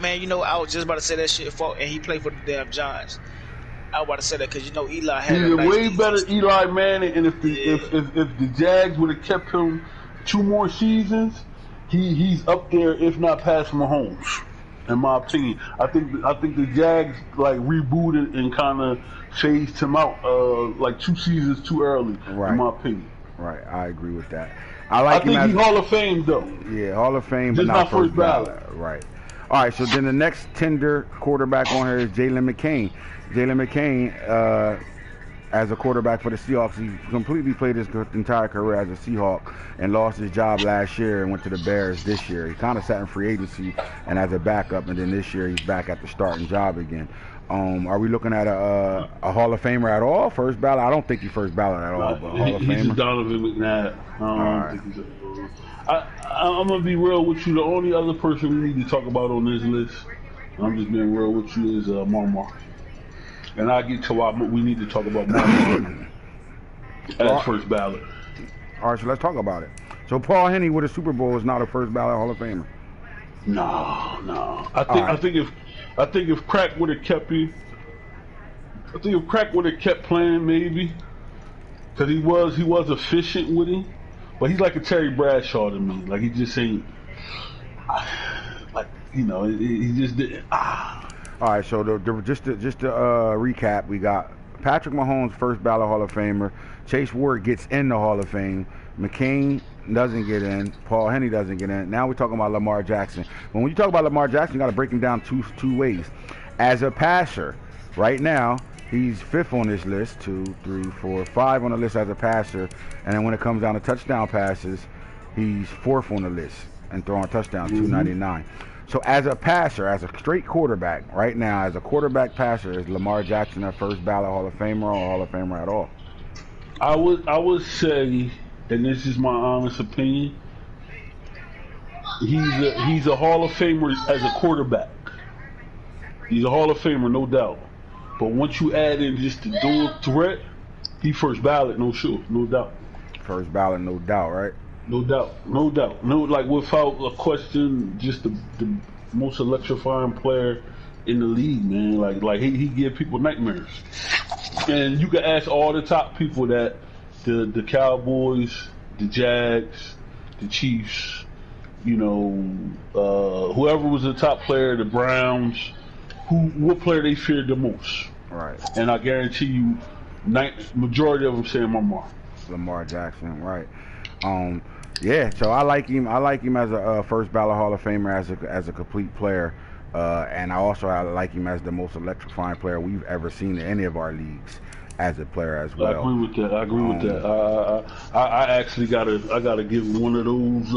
Man, I was just about to say that shit, and he played for the damn Giants. I was about to say that because Eli had. He's a nice way defense. better Eli Manning, and if the Jags would have kept him 2 more seasons, he's up there, if not past Mahomes. In my opinion, I think the Jags like rebooted and kind of phased him out like 2 seasons too early. Right. In my opinion. Right, I agree with that. I think he's Hall of Fame though. Yeah, Hall of Fame, just but not first ballot. Right. All right. So then the next tender quarterback on here is Jalen McCain. Jalen McCain, as a quarterback for the Seahawks, he completely played his entire career as a Seahawk and lost his job last year and went to the Bears this year. He kind of sat in free agency and as a backup, and then this year he's back at the starting job again. Are we looking at a Hall of Famer at all? First ballot? I don't think he's first ballot at all. But Hall of He's Famer. a Donovan McNabb. Right. Think he's I'm gonna be real with you. The only other person we need to talk about on this list, and I'm just being real with you, is Marmar. And I get to why we need to talk about Marmar as first ballot. All right, so let's talk about it. So Paul Henry with a Super Bowl is not a first ballot Hall of Famer. No. I think if Crack would have kept him, I think if Crack would have kept playing, maybe, because he was efficient with him, but he's like a Terry Bradshaw to me. Like he just ain't, like he just didn't. All right, so just to recap, we got Patrick Mahomes, first ballot Hall of Famer. Chase Ward gets in the Hall of Fame. McCain doesn't get in. Paul Henry doesn't get in. Now we're talking about Lamar Jackson. When you talk about Lamar Jackson, you got to break him down two ways. As a passer, right now, he's fifth on this list. 2, 3, 4, 5 on the list as a passer. And then when it comes down to touchdown passes, he's fourth on the list and throwing touchdowns, 299. So as a passer, as a straight quarterback, right now, as a quarterback passer, is Lamar Jackson a first ballot Hall of Famer or Hall of Famer at all? I would say, and this is my honest opinion, he's a Hall of Famer as a quarterback. He's a Hall of Famer, no doubt. But once you add in just the dual threat, he first ballot, no doubt. First ballot, no doubt, right? No doubt. No, like without a question, just the most electrifying player in the league, man. Like he give people nightmares. And you can ask all the top people that the Cowboys, the Jags, the Chiefs, whoever was the top player, the Browns, what player they feared the most. Right. And I guarantee you, majority of them saying Lamar Jackson, right? Yeah. So I like him. I like him as a first ballot Hall of Famer as a complete player. And I like him as the most electrifying player we've ever seen in any of our leagues as a player as well. I agree with that. I actually gotta give one of those.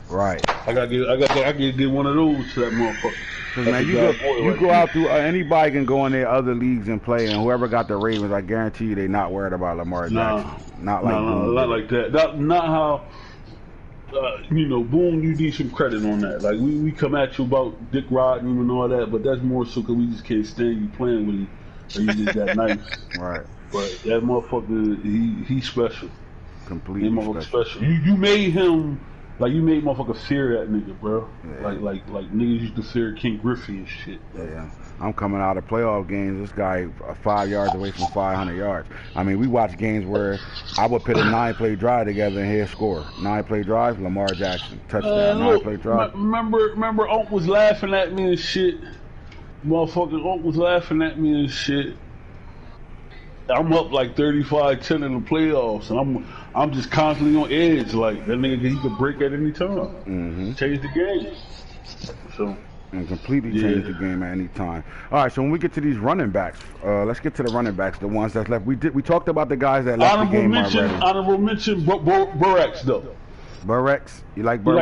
Right. I gotta give one of those to that motherfucker. Man, you go out through anybody can go in their other leagues and play, and whoever got the Ravens, I guarantee you they're not worried about Lamar Jackson. Not like that. Not how. Boone, you need some credit on that. Like we come at you about Dick Rodden and all that, but that's more so because we just can't stand you playing with him. Or you just that nice, right? But that motherfucker, he's special. Completely special. You made him like you made motherfucker fear that nigga, bro. Yeah. Like niggas used to fear King Griffey and shit. Yeah. I'm coming out of playoff games. This guy 5 yards away from 500 yards. I mean, we watch games where I would put a 9-play drive together and he'd score. 9-play drive, Lamar Jackson touchdown. 9-play drive. Remember, Unc was laughing at me and shit. Motherfucking Unc was laughing at me and shit. I'm up like 35-10 in the playoffs, and I'm just constantly on edge. Like that nigga, he could break at any time. Change the game. So. And completely change the game at any time. All right, so when we get to these running backs, let's get to the running backs, the ones that's left. We talked about the guys that left the game already. Honorable mention, Burrex though. Burrex, you like Burrex?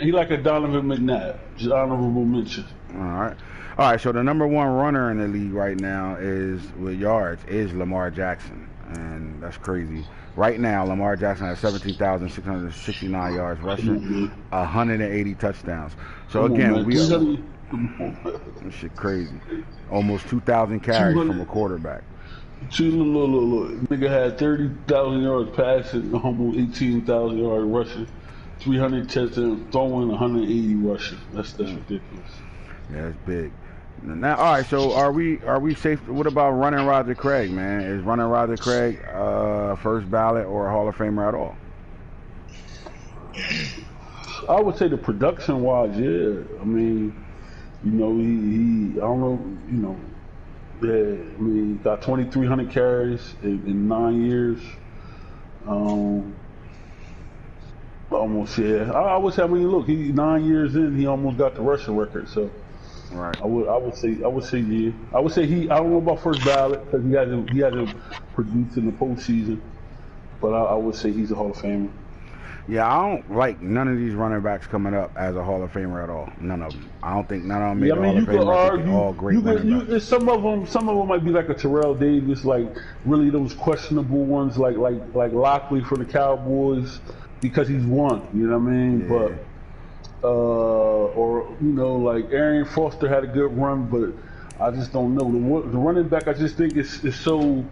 He like a Donovan McNabb. Just honorable mention. All right. So the number one runner in the league right now with yards is Lamar Jackson, and that's crazy. Right now, Lamar Jackson has 17,669 yards rushing, 180 touchdowns. So again, this shit crazy. Almost 2,000 carries from a quarterback. Look. Nigga had 30,000 yards passing, almost 18,000 yards rushing, 300 touchdowns throwing, 180 rushing. That's ridiculous. Yeah, that's big. Now, all right. So, are we safe? What about running Roger Craig, man? Is running Roger Craig first ballot or a Hall of Famer at all? I would say the production wise, yeah. I mean, he I don't know, yeah. I mean, he got 2,300 carries in 9 years. Almost, yeah. I would say, look, he 9 years in, he almost got the rushing record. So. Right. I would say yeah. I would say I don't know about first ballot because he hasn't produced in the postseason, but I would say he's a Hall of Famer. Yeah, I don't like none of these running backs coming up as a Hall of Famer at all. None of them. I don't think none of them made Yeah, the I mean, Hall you of could Fame. I think they're argue. all great running backs. There's some of them might be like a Terrell Davis, like really those questionable ones, like Lockley for the Cowboys, because he's won. You know what I mean? Yeah. But or like Arian Foster had a good run, but I just don't know the running back. I just think it's so.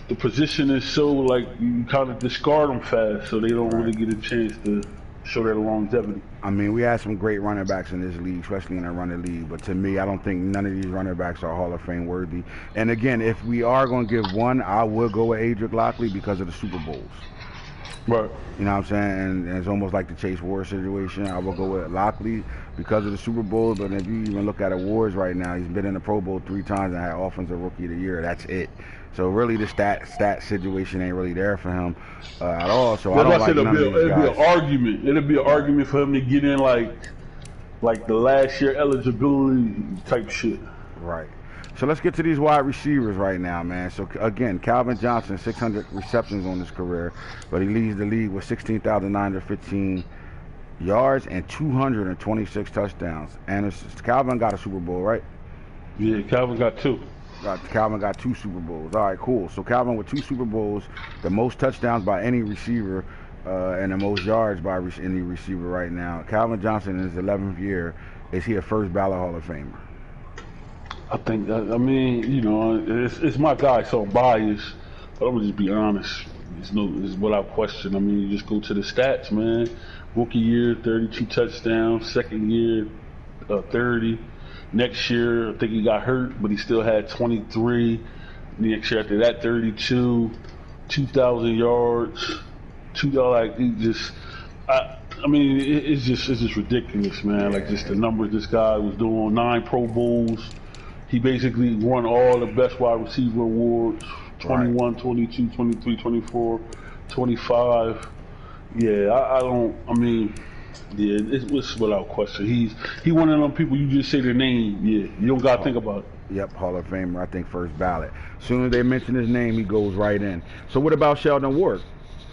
The position is so like you kind of discard them fast, so they don't really get a chance to show their longevity. I mean, we had some great running backs in this league, especially in a running league. But to me, I don't think none of these running backs are Hall of Fame worthy. And again, if we are going to give one, I would go with Adric Lockley because of the Super Bowls. Right. You know what I'm saying? And it's almost like the Chase Ward situation. I will go with Lockley because of the Super Bowl. But if you even look at awards right now, he's been in the Pro Bowl 3 times and had Offensive Rookie of the Year. That's it. So really, the stat situation ain't really there for him at all. So I don't like none of these guys. It'd be an argument. It'd be an argument for him to get in like the last year eligibility type shit. Right. So let's get to these wide receivers right now, man. So again, Calvin Johnson, 600 receptions on his career, but he leads the league with 16,915 yards and 226 touchdowns. And Calvin got a Super Bowl, right? Yeah, Calvin got 2. Calvin got 2 Super Bowls. All right, cool. So Calvin with 2 Super Bowls, the most touchdowns by any receiver, and the most yards by any receiver right now. Calvin Johnson in his 11th year, is he a first ballot Hall of Famer? I think. I mean, it's my guy, so I'm biased, but I'm gonna just be honest. It's without question. I mean, you just go to the stats, man. Rookie year, 32 touchdowns. Second year, 30. Next year, I think he got hurt, but he still had 23. Next year after that, 32, 2,000 yards. I mean, it's just ridiculous, man. Like just the numbers this guy was doing. 9 Pro Bowls. He basically won all the best wide receiver awards. 21, 22, 23, 24, 25. Yeah, it's without question. He one of them people you just say the name, you don't gotta think about it. Yep, Hall of Famer, I think first ballot. As soon as they mention his name, he goes right in. So what about Sheldon Ward?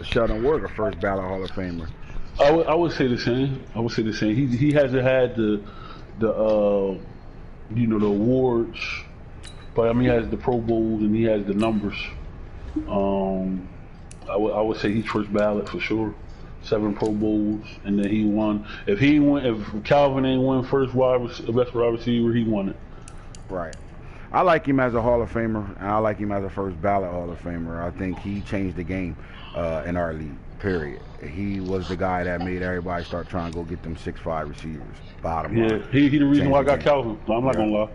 Sheldon Ward, a first ballot Hall of Famer. I would say the same. He hasn't had the awards, but I mean he has the Pro Bowls and he has the numbers. I would say he's first ballot for sure. 7 Pro Bowls, and then he won. If Calvin ain't won best wide receiver, he won it. Right. I like him as a Hall of Famer, and I like him as a first ballot Hall of Famer. I think he changed the game in our league, period. He was the guy that made everybody start trying to go get them 6'5" receivers. Bottom line. Yeah, he the reason why I got Calvin. I'm not going to lie.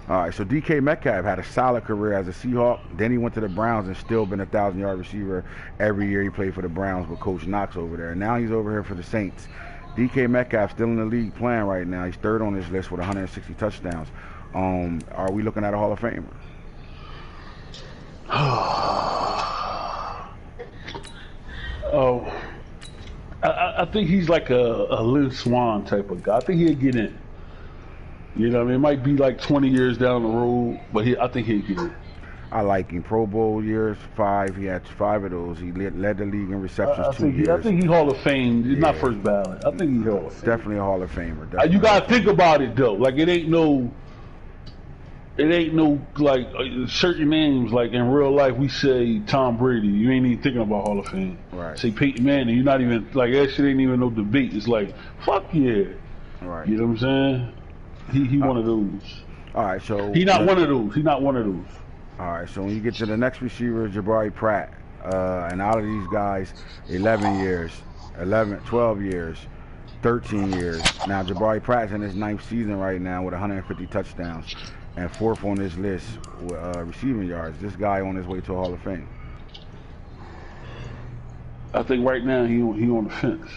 All right, so DK Metcalf had a solid career as a Seahawk. Then he went to the Browns and still been a 1,000-yard receiver every year he played for the Browns with Coach Knox over there. And now he's over here for the Saints. DK Metcalf still in the league playing right now. He's 3rd on this list with 160 touchdowns. Are we looking at a Hall of Famer? I think he's like a Lynn Swan type of guy. I think he'll get in. You know what I mean? It might be like 20 years down the road, but I think he'll get in. I like him. Pro Bowl years, 5. He had 5 of those. He led the league in receptions 2 years. I think he's Hall of Fame. He's not first ballot. I think he's Hall of Fame. Definitely a Hall of Famer. You got to think about it, though. Like, it ain't no like certain names. Like in real life, we say Tom Brady. You ain't even thinking about Hall of Fame. Right. Say Peyton Manning. You're not even like that. Shit ain't even no debate. It's like fuck yeah. Right. You know what I'm saying? He one of those. All right. So he not one of those. He not one of those. All right. So when you get to the next receiver, Jabari Pratt, and out of these guys, 11 years, 12 years, 13 years. Now Jabari Pratt's in his 9th season right now with 150 touchdowns. And 4th on this list with receiving yards. This guy on his way to a Hall of Fame. I think right now he on the fence.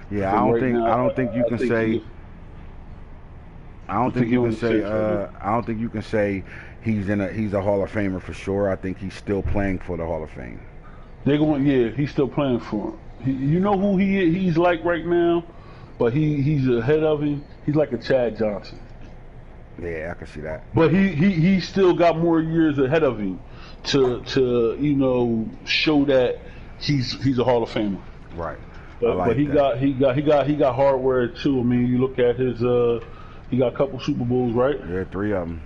Yeah, I don't think you can say he's a Hall of Famer for sure. I think he's still playing for the Hall of Fame. He's still playing for him. You know who he's like right now, but he's ahead of him. He's like a Chad Johnson. Yeah, I can see that. But he still got more years ahead of him to show that he's a Hall of Famer. Right. But he got hardware too. I mean, you look at his he got a couple Super Bowls, right? Yeah, 3 of them.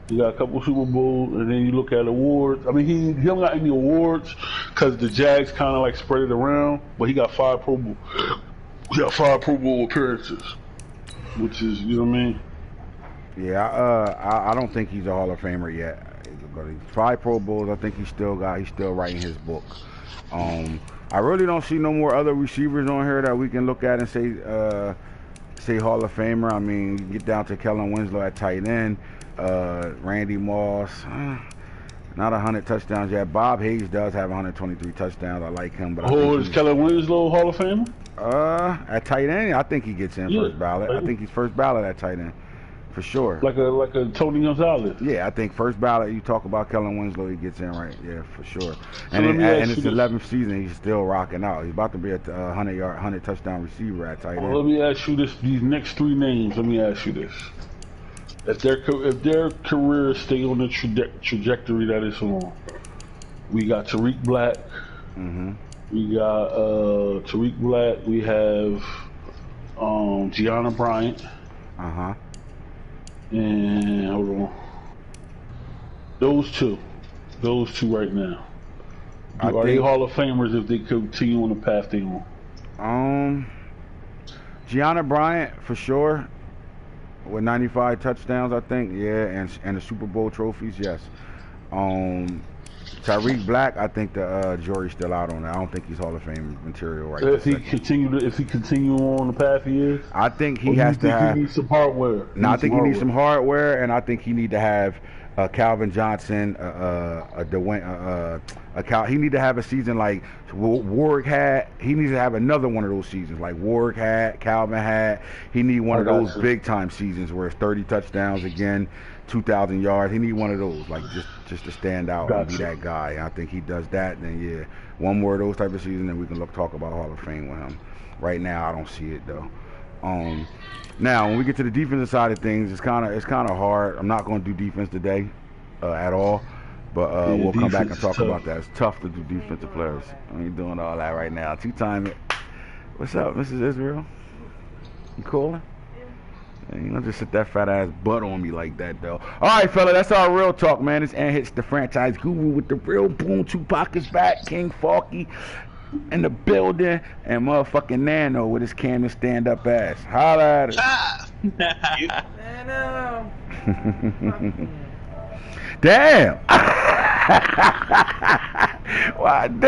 He got a couple Super Bowls, and then you look at awards. I mean, he don't got any awards because the Jags kind of like spread it around. But he got 5 Pro Bowl. He got 5 Pro Bowl appearances, which is, you know what I mean. Yeah, I don't think he's a Hall of Famer yet. 5 Pro Bowls. I think he's still writing his book. I really don't see no more other receivers on here that we can look at and say Hall of Famer. I mean, you get down to Kellen Winslow at tight end. Randy Moss, not 100 touchdowns yet. Bob Hayes does have 123 touchdowns. I like him, but is Kellen Winslow Hall of Famer? At tight end, I think he gets in first ballot. I think he's first ballot at tight end, for sure. Like a Tony Gonzalez. Yeah, I think first ballot. You talk about Kellen Winslow, he gets in right. Yeah, for sure. And it's 11th season, he's still rocking out. He's about to be a 100 touchdown receiver at tight end. Let me ask you this: these next 3 names. Let me ask you this. If their careers stay on the trajectory that it's on, we got Tariq Black. Mm-hmm. We got Tariq Black. We have Gianna Bryant. Uh-huh. And hold on. Those two right now. Are they Hall of Famers if they continue on the path they on? Gianna Bryant for sure. With 95 touchdowns, I think, yeah, and the Super Bowl trophies, yes. Tariq Black, I think the jury's still out on that. I don't think he's Hall of Fame material right now. If he continue on the path he is, I think he has to have. He needs some hardware. No, I think he needs some hardware, and I think he need to have Calvin Johnson, he need to have a season like Warwick had. He needs to have another one of those seasons like Warwick had, Calvin had. He need one of those big time seasons where it's 30 touchdowns again, 2,000 yards. He need one of those, like just to stand out and be that guy. And I think he does that. Then yeah, one more of those type of seasons, and we can talk about Hall of Fame with him. Right now, I don't see it though. Now, when we get to the defensive side of things, it's kind of hard. I'm not going to do defense today at all, but we'll come back and talk about that. It's tough to do defensive players. I ain't doing all that right now. 2-time. What's up, Mrs. Israel? You calling? Yeah. You don't just sit that fat ass butt on me like that, though. All right, fella, that's our real talk, man. It's AntHits, the franchise guru with the real boom. Tupac is back. King Falky in the building, and motherfucking Nano with his cam and stand up ass. Holla at us. Nano. Damn. Wow, damn.